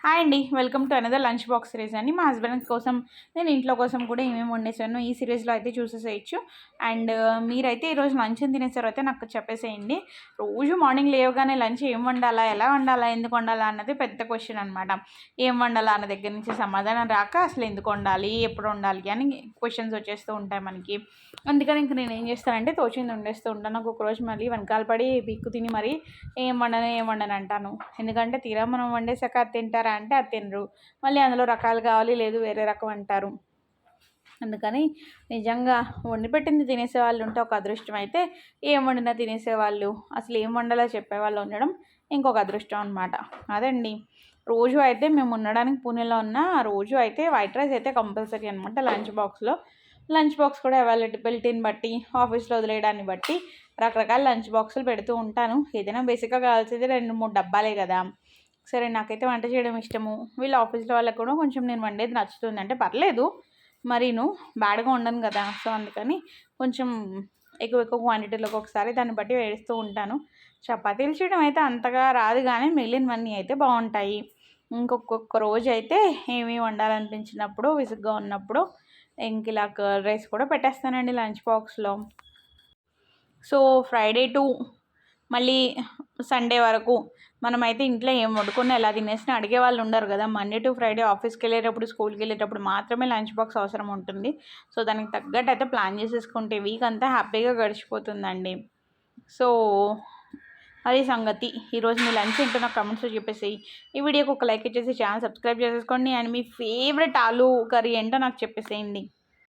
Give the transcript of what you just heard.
Hi అండి. Welcome to another lunch box series అండి. మా హస్బెండ్ కోసం నేను ఇంట్లో కోసం కూడా ఏమేమి వండేసానో ఈ సిరీస్లో అయితే చూసేసేయచ్చు. అండ్ మీరైతే ఈరోజు లంచ్ ఏం తినేసారో అయితే నాకు చెప్పేసేయండి. రోజు మార్నింగ్ లేవగానే లంచ్ ఏం వండాలా, ఎలా వండాలా, ఎందుకు వండాలా అన్నది పెద్ద క్వశ్చన్ అనమాట. ఏం వండాలా అన్న దగ్గర నుంచి సమాధానం రాక అసలు ఎందుకు వండాలి, ఎప్పుడు వండాలి అని క్వశ్చన్స్ వచ్చేస్తూ ఉంటాయి మనకి. అందుకని ఇంక నేను ఏం చేస్తానంటే తోచింది వండేస్తూ ఉంటాను. ఒక్కొక్కరోజు మళ్ళీ వెనకాల పడి బిక్కు తిని మరి ఏం వండను అంటాను. ఎందుకంటే తీరా మనం వండేసాక అది తింటారా అంటే అది తినరు. మళ్ళీ అందులో రకాలు కావాలి, లేదు వేరే రకం అంటారు. అందుకని నిజంగా వండి పెట్టింది తినేసేవాళ్ళు ఉంటే ఒక అదృష్టం. అయితే ఏం వండినా తినేసేవాళ్ళు, అసలు ఏం వండాలో చెప్పేవాళ్ళు ఉండడం ఇంకొక అదృష్టం అనమాట. అదండి. రోజు అయితే మేము ఉండడానికి పూణేలో ఉన్న రోజు అయితే వైట్ రైస్ అయితే కంపల్సరీ అనమాట లంచ్ బాక్స్లో. లంచ్ బాక్స్ కూడా అవైలబిలిటీని బట్టి, ఆఫీస్లో వదిలేయడాన్ని బట్టి రకరకాల లంచ్ బాక్సులు పెడుతూ ఉంటాను. ఏదైనా బేసిక్గా కావాల్సింది 2-3 డబ్బాలే కదా. సరే నాకైతే వంట చేయడం ఇష్టము. వీళ్ళ ఆఫీస్లో వాళ్ళకి కూడా కొంచెం నేను వండేది నచ్చుతుంది. అంటే పర్లేదు, మరీను బ్యాడ్గా ఉండను కదా. సో అందుకని కొంచెం ఎక్కువ క్వాంటిటీలో ఒకసారి దాన్ని బట్టి వేస్తూ ఉంటాను. చపాతీలు చేయడం అయితే అంతగా రాదు, కానీ మిగిలినవన్నీ అయితే బాగుంటాయి. ఇంకొక రోజు అయితే ఏమీ వండాలనిపించినప్పుడు, విసుగ్గా ఉన్నప్పుడు ఇంక ఇలా కర్డ్ రైస్ కూడా పెట్టేస్తానండి లంచ్ బాక్స్లో. సో ఫ్రైడే టు మళ్ళీ సండే వరకు మనమైతే ఇంట్లో ఏం వండుకున్నా ఎలా తినేసినా అడిగే వాళ్ళు ఉండరు కదా. మండే టు ఫ్రైడే ఆఫీస్కి వెళ్ళేటప్పుడు, స్కూల్కి వెళ్ళేటప్పుడు మాత్రమే లంచ్ బాక్స్ అవసరం ఉంటుంది. సో దానికి తగ్గట్టు అయితే ప్లాన్ చేసేసుకుంటే వీక్ అంతా హ్యాపీగా గడిచిపోతుందండి. సో అది సంగతి. ఈరోజు మీ లంచ్ ఏంటో నాకు కమెంట్స్లో చెప్పేసి ఈ వీడియోకి ఒక లైక్ ఇచ్చేసి ఛానల్ సబ్స్క్రైబ్ చేసేసుకోండి. And me favourite aloo curry ఏంటో నాకు చెప్పేసేయండి.